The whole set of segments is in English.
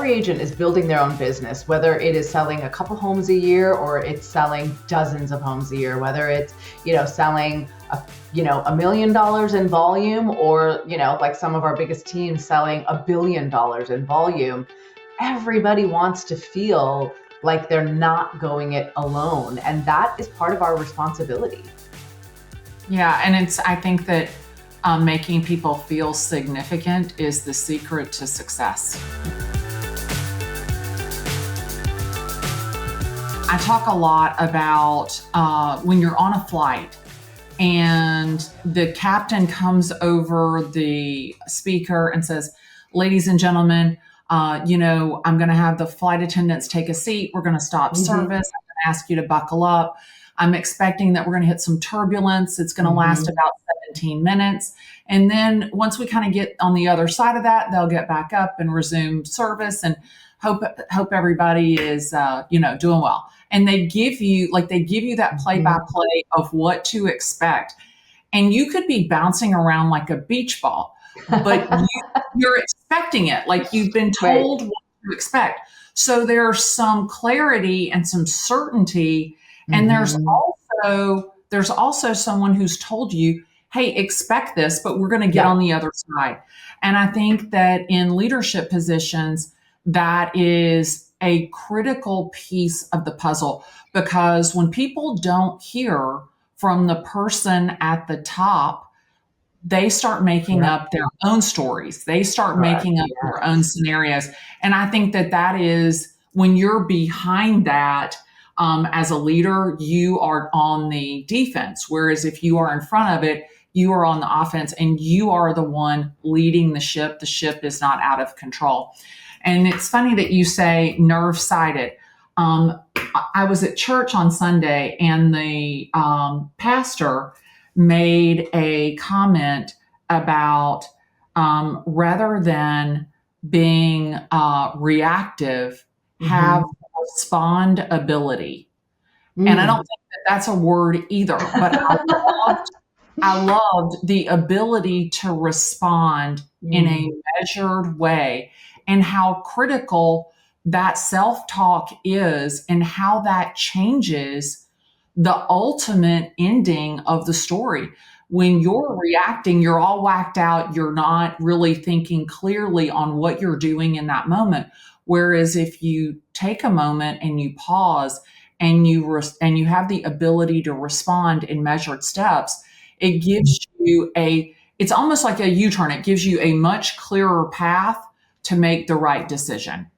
every agent is building their own business, whether it is selling a couple homes a year or it's selling dozens of homes a year, whether it's, selling $1 million in volume or, like some of our biggest teams selling $1 billion in volume. Everybody wants to feel like they're not going it alone. And that is part of our responsibility. Yeah. And I think that making people feel significant is the secret to success. I talk a lot about when you're on a flight and the captain comes over the speaker and says, ladies and gentlemen, I'm going to have the flight attendants take a seat. We're going to stop service. I'm going to ask you to buckle up. I'm expecting that we're going to hit some turbulence. It's going to last about 17 minutes. And then once we kind of get on the other side of that, they'll get back up and resume service and hope everybody is, doing well. And they give you that play by play of what to expect. And you could be bouncing around like a beach ball, but you're expecting it. Like you've been told what to expect. So there's some clarity and some certainty. And there's also someone who's told you, hey, expect this, but we're going to get on the other side. And I think that in leadership positions, that is a critical piece of the puzzle, because when people don't hear from the person at the top, they start making up their own stories. They start making up their own scenarios. And I think that is when you're behind that, as a leader, you are on the defense. Whereas if you are in front of it, you are on the offense and you are the one leading the ship. The ship is not out of control. And it's funny that you say nerve-sighted. I was at church on Sunday and the pastor made a comment about rather than being reactive, have respond ability. And I don't think that that's a word either, but I loved the ability to respond in a measured way and how critical that self-talk is and how that changes the ultimate ending of the story. When you're reacting, you're all whacked out. You're not really thinking clearly on what you're doing in that moment. Whereas if you take a moment and you pause and you have the ability to respond in measured steps, it gives you it's almost like a U-turn. It gives you a much clearer path to make the right decision.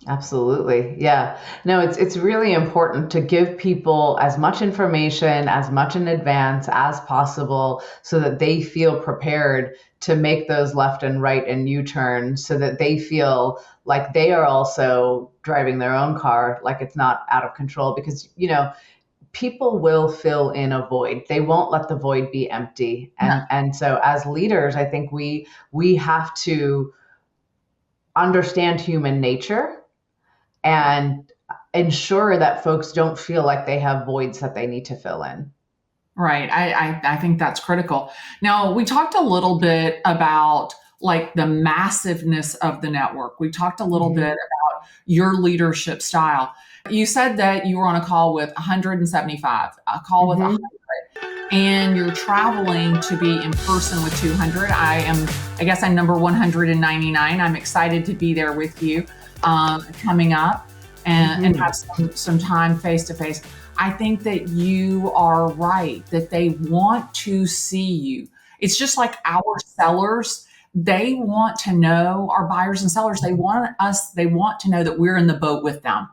Absolutely. Yeah. No, it's really important to give people as much information, as much in advance as possible so that they feel prepared to make those left and right and U-turns so that they feel like they are also driving their own car, like it's not out of control, because, people will fill in a void. They won't let the void be empty. And so as leaders, I think we have to understand human nature and ensure that folks don't feel like they have voids that they need to fill in. Right. I think that's critical. Now, we talked a little bit about like the massiveness of the network. We talked a little bit about your leadership style. You said that you were on a call with 175, a call with 100, and you're traveling to be in person with 200. I guess I'm number 199. I'm excited to be there with you coming up and have some time face to face. I think that you are right, that they want to see you. It's just like our sellers. They want to know, our buyers and sellers, they want to know that we're in the boat with them.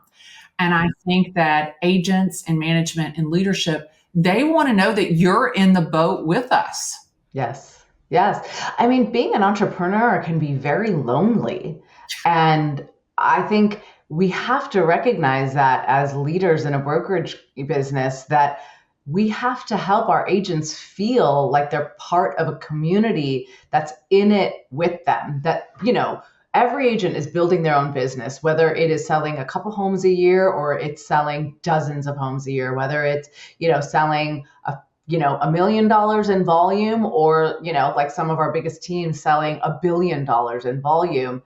And I think that agents and management and leadership, they want to know that you're in the boat with us. Yes. I mean, being an entrepreneur can be very lonely. And I think we have to recognize that as leaders in a brokerage business, that we have to help our agents feel like they're part of a community that's in it with them. That, every agent is building their own business, whether it is selling a couple homes a year or it's selling dozens of homes a year, whether it's, selling $1 million in volume or, like some of our biggest teams selling $1 billion in volume.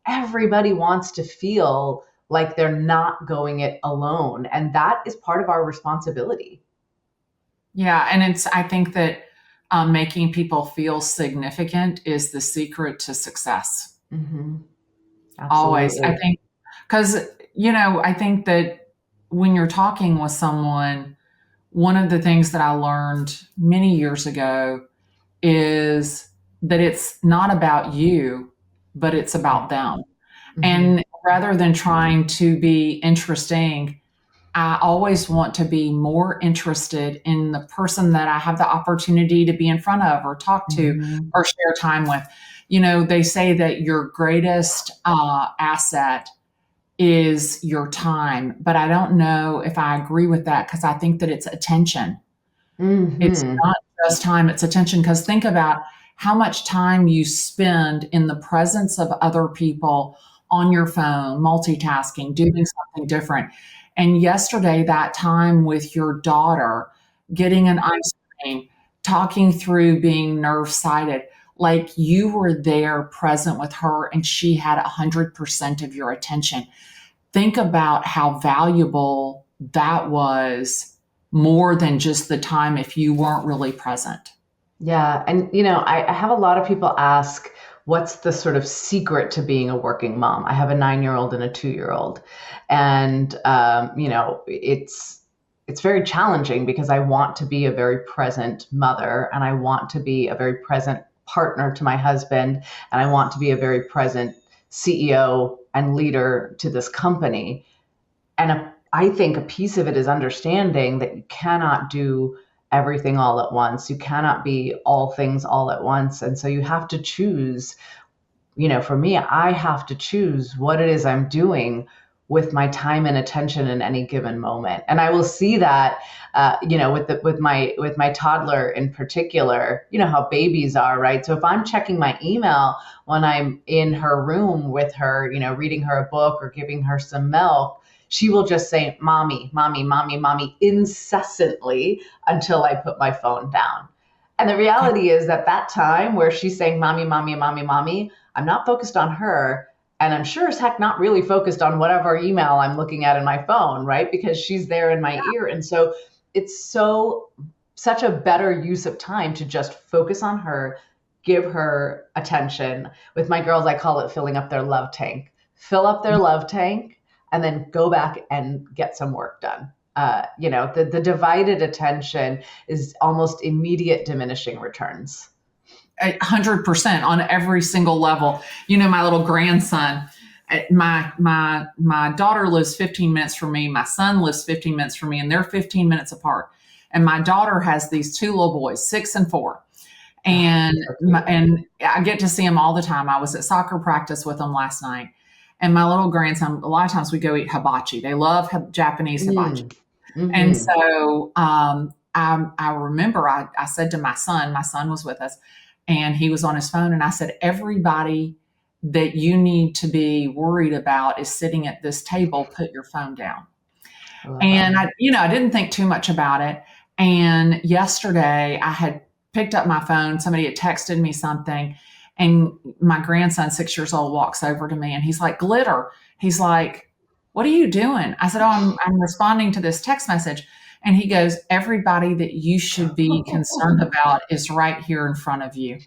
everybody wants to feel like they're not going it alone. And that is part of our responsibility. Yeah. And I think that making people feel significant is the secret to success. Hmm. Always. I Absolutely. think, because, I think that when you're talking with someone, one of the things that I learned many years ago is that it's not about you, but it's about them. Hmm. And rather than trying to be interesting, I always want to be more interested in the person that I have the opportunity to be in front of or talk to Hmm. or share time with. They say that your greatest asset is your time, but I don't know if I agree with that because I think that it's attention. It's Hmm. not just time, it's attention. Because think about how much time you spend in the presence of other people on your phone, multitasking, doing something different. And yesterday, that time with your daughter, getting an ice cream, talking through being nerve sighted, like you were there present with her and she had 100% of your attention. Think about how valuable that was, more than just the time if you weren't really present. Yeah. And, I have a lot of people ask, what's the sort of secret to being a working mom? I have a 9-year-old and a 2-year old. And, it's very challenging because I want to be a very present mother and I want to be a very present partner to my husband and I want to be a very present CEO and leader to this company. And I think a piece of it is understanding that you cannot do everything all at once. You cannot be all things all at once. And so you have to choose. For me, I have to choose what it is I'm doing with my time and attention in any given moment. And I will see that, with my toddler in particular. You know how babies are, right? So if I'm checking my email when I'm in her room with her, reading her a book or giving her some milk, she will just say, "Mommy, mommy, mommy, mommy," incessantly until I put my phone down. And the reality is that time where she's saying, "Mommy, mommy, mommy, mommy," I'm not focused on her. And I'm sure as heck not really focused on whatever email I'm looking at in my phone, right? Because she's there in my ear. And so it's such a better use of time to just focus on her, give her attention. With my girls, I call it filling up their love tank. Fill up their love tank and then go back and get some work done. The divided attention is almost immediate diminishing returns. 100% on every single level. My little grandson, my daughter lives 15 minutes from me. My son lives 15 minutes from me, and they're 15 minutes apart. And my daughter has these two little boys, 6 and 4. Oh, And so cute. and I get to see them all the time. I was at soccer practice with them last night, and my little grandson. A lot of times we go eat hibachi. They love Japanese hibachi. Mm. And Hmm. so I remember I said to my son was with us, and he was on his phone, and I said, everybody that you need to be worried about is sitting at this table. Put your phone down. I love And that. I didn't think too much about it. And yesterday I had picked up my phone. Somebody had texted me something, and my grandson, 6 years old, walks over to me and he's like, "Glitter." He's like, "What are you doing?" I said, "Oh, I'm responding to this text message." And he goes, "Everybody that you should be concerned about is right here in front of you."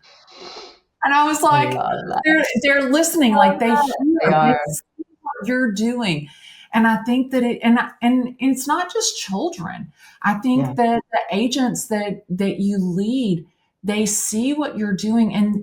And I was I like, love that. they're listening, like they They hear, they are. see what you're doing. And I think that and it's not just children. I Yeah. think that the agents that you lead, they see what you're doing, and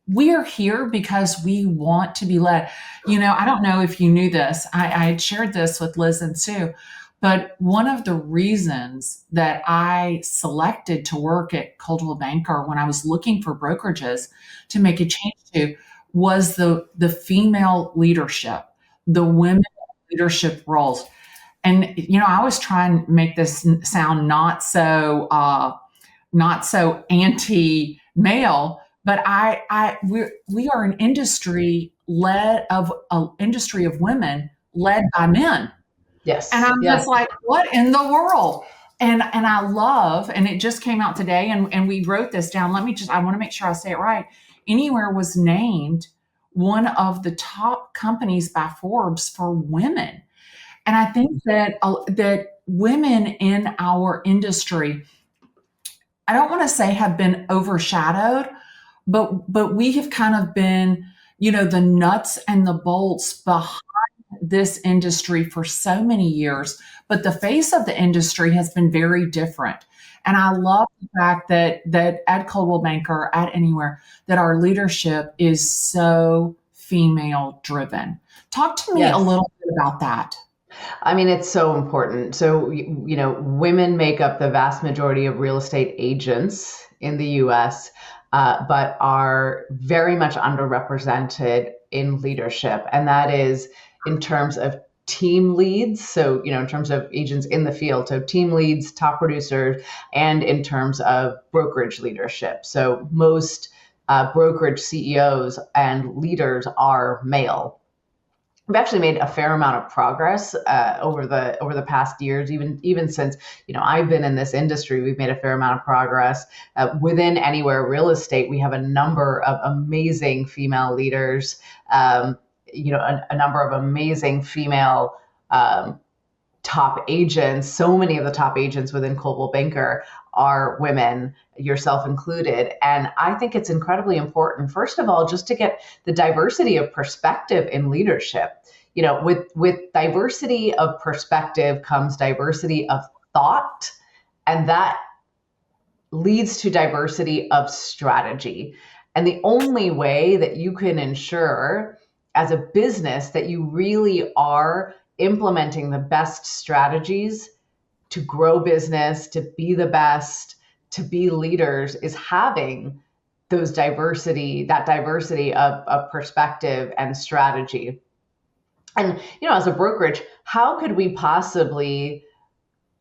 we are here because we want to be led. I don't know if you knew this. I had shared this with Liz and Sue, but one of the reasons that I selected to work at Coldwell Banker when I was looking for brokerages to make a change to was the female leadership, the women leadership roles. And I always try and make this sound not so anti male, but we are an industry of women led by men. And Yes. I'm Yeah. just like, what in the world? And I love, and it just came out today, and we wrote this down. I want to make sure I say it right. Anywhere was named one of the top companies by Forbes for women. And I think that women in our industry, I don't want to say have been overshadowed, but we have kind of been, the nuts and the bolts behind this industry for so many years, but the face of the industry has been very different. And I love the fact that at Coldwell Banker, at Anywhere, that our leadership is so female driven. Talk to me a Yes. little bit about that. I mean, it's so important. So, women make up the vast majority of real estate agents in the US, but are very much underrepresented in leadership. And that is in terms of team leads. So, in terms of agents in the field, so team leads, top producers, and in terms of brokerage leadership. So, most brokerage CEOs and leaders are male. We've actually made a fair amount of progress over the past years, even since I've been in this industry. We've made a fair amount of progress within Anywhere Real Estate. We have a number of amazing female leaders, a number of amazing female top agents. So many of the top agents within Coldwell Banker are women, yourself included. And I think it's incredibly important, first of all, just to get the diversity of perspective in leadership. With diversity of perspective comes diversity of thought, and that leads to diversity of strategy. And the only way that you can ensure as a business that you really are implementing the best strategies to grow business, to be the best, to be leaders, is having that diversity of perspective and strategy. And, as a brokerage, how could we possibly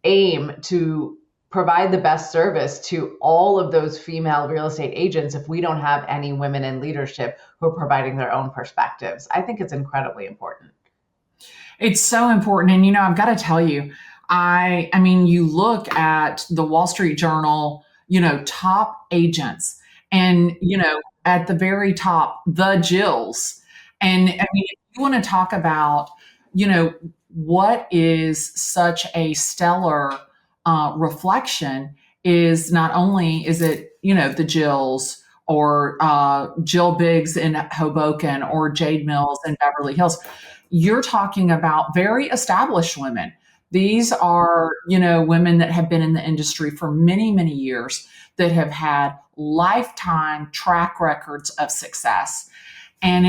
aim to provide the best service to all of those female real estate agents if we don't have any women in leadership who are providing their own perspectives? I think it's incredibly important. It's so important. And, I've got to tell you, I mean, you look at the Wall Street Journal, top agents, and, at the very top, the Jills. And I mean, if you want to talk about, what is such a stellar reflection, is not only is it, the Jills, or Jill Biggs in Hoboken, or Jade Mills in Beverly Hills. You're talking about very established women. These are, women that have been in the industry for many, many years, that have had lifetime track records of success. And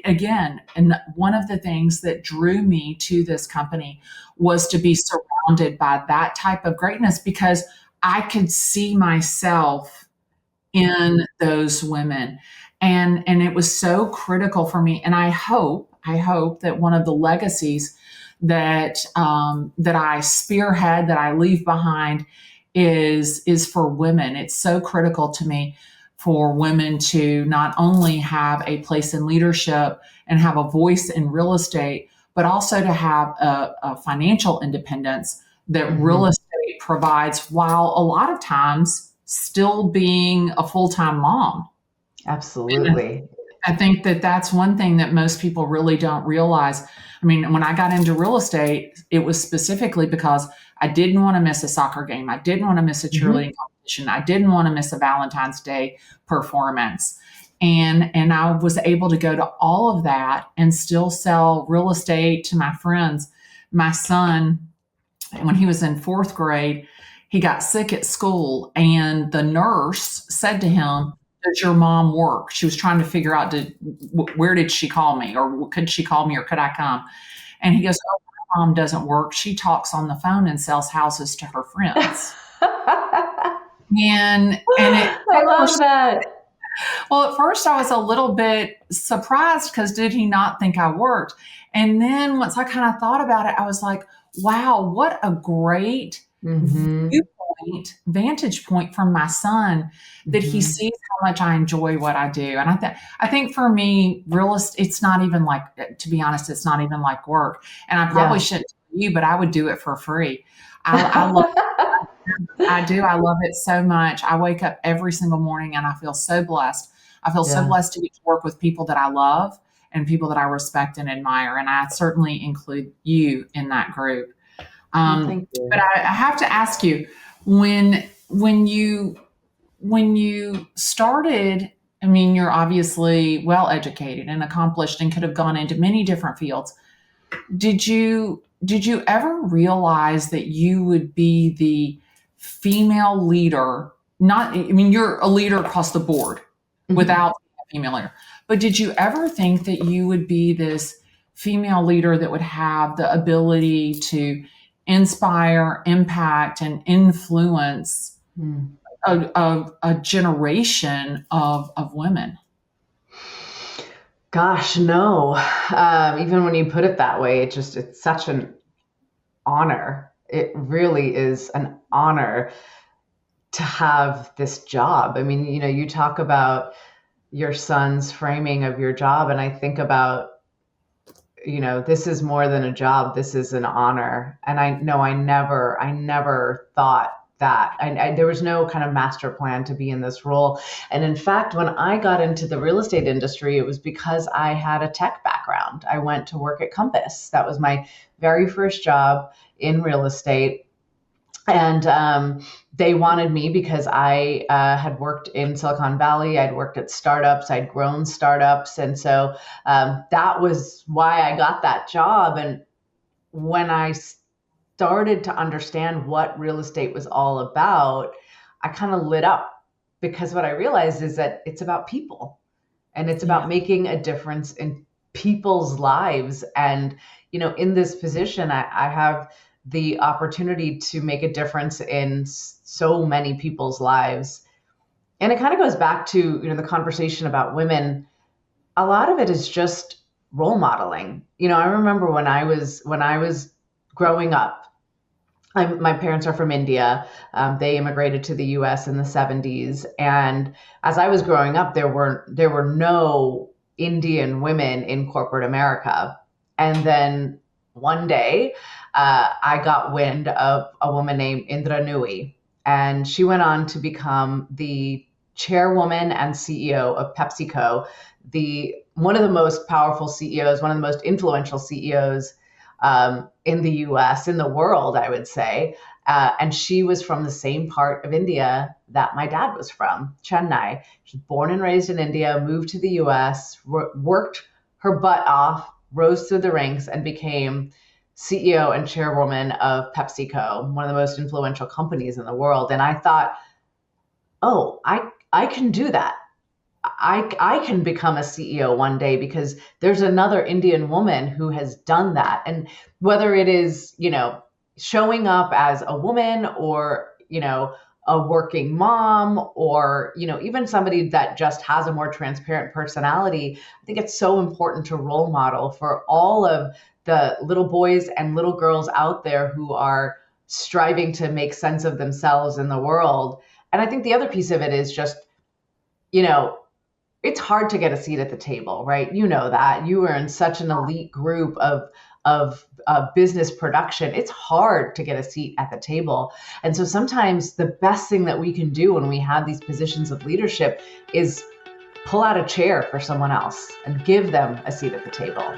again, and one of the things that drew me to this company was to be surrounded by that type of greatness, because I could see myself in those women. And it was so critical for me. And I hope that one of the legacies that I spearhead, that I leave behind, is for women. It's so critical to me for women to not only have a place in leadership and have a voice in real estate, but also to have a financial independence that real estate provides, while a lot of times still being a full-time mom. Absolutely. I think that that's one thing that most people really don't realize. I mean, when I got into real estate, it was specifically because I didn't want to miss a soccer game. I didn't want to miss a cheerleading competition. I didn't want to miss a Valentine's Day performance. And I was able to go to all of that and still sell real estate to my friends. My son, when he was in fourth grade, he got sick at school, and the nurse said to him, "Does your mom work?" She was trying to figure out, where did she call me, or could she call me, or could I come? And he goes, "Oh, my mom doesn't work. She talks on the phone and sells houses to her friends." And I love that. well, at first I was a little bit surprised, because did he not think I worked? And then once I kind of thought about it, I was like, wow, what a great vantage point from my son, that he sees how much I enjoy what I do. And I think for me, real estate, it's not even like, to be honest, it's not even like work. And I probably shouldn't tell you, but I would do it for free. I love I do. I love it so much. I wake up every single morning and I feel so blessed. I feel so Yeah. blessed to get to work with people that I love and people that I respect and admire. And I certainly include you in that group. Well, thank But you. I have to ask you, when you when you started, I mean, you're obviously well educated and accomplished and could have gone into many different fields. Did you ever realize that you would be the female leader? Not, I mean, you're a leader across the board Mhm. without a female leader. But did you ever think that you would be this female leader that would have the ability to inspire, impact, and influence Hmm. a generation of women? Gosh, no. Even when you put it that way, it's such an honor. It really is an honor to have this job. I mean, you talk about your son's framing of your job, and I think about, this is more than a job. This is an honor. And I know I never thought that. There was no kind of master plan to be in this role. And in fact, when I got into the real estate industry, it was because I had a tech background. I went to work at Compass. That was my very first job in real estate. And they wanted me because I had worked in Silicon Valley. I'd worked at startups. I'd grown startups. And so that was why I got that job. And when I started to understand what real estate was all about, I kind of lit up, because what I realized is that it's about people, and it's Yeah. about making a difference in people's lives. And in this position, I have the opportunity to make a difference in so many people's lives. And it kind of goes back to the conversation about women. A lot of it is just role modeling. I remember when I was growing up. My parents are from India. They immigrated to the U.S. in the 70s, and as I was growing up, there were no Indian women in corporate America. And then one day, I got wind of a woman named Indra Nui, and she went on to become the chairwoman and CEO of PepsiCo, the one of the most powerful CEOs, one of the most influential CEOs in the US, in the world, I would say. And she was from the same part of India that my dad was from, Chennai. She was born and raised in India, moved to the US, worked her butt off, rose through the ranks, and became CEO and chairwoman of PepsiCo, one of the most influential companies in the world. And I thought, oh, I can do that. I can become a CEO one day, because there's another Indian woman who has done that. And whether it is, showing up as a woman, or, a working mom, or, even somebody that just has a more transparent personality, I think it's so important to role model for all of the little boys and little girls out there who are striving to make sense of themselves in the world. And I think the other piece of it is just, you know, it's hard to get a seat at the table, right? You know that. You are in such an elite group of business production. It's hard to get a seat at the table. And so sometimes the best thing that we can do when we have these positions of leadership is pull out a chair for someone else and give them a seat at the table.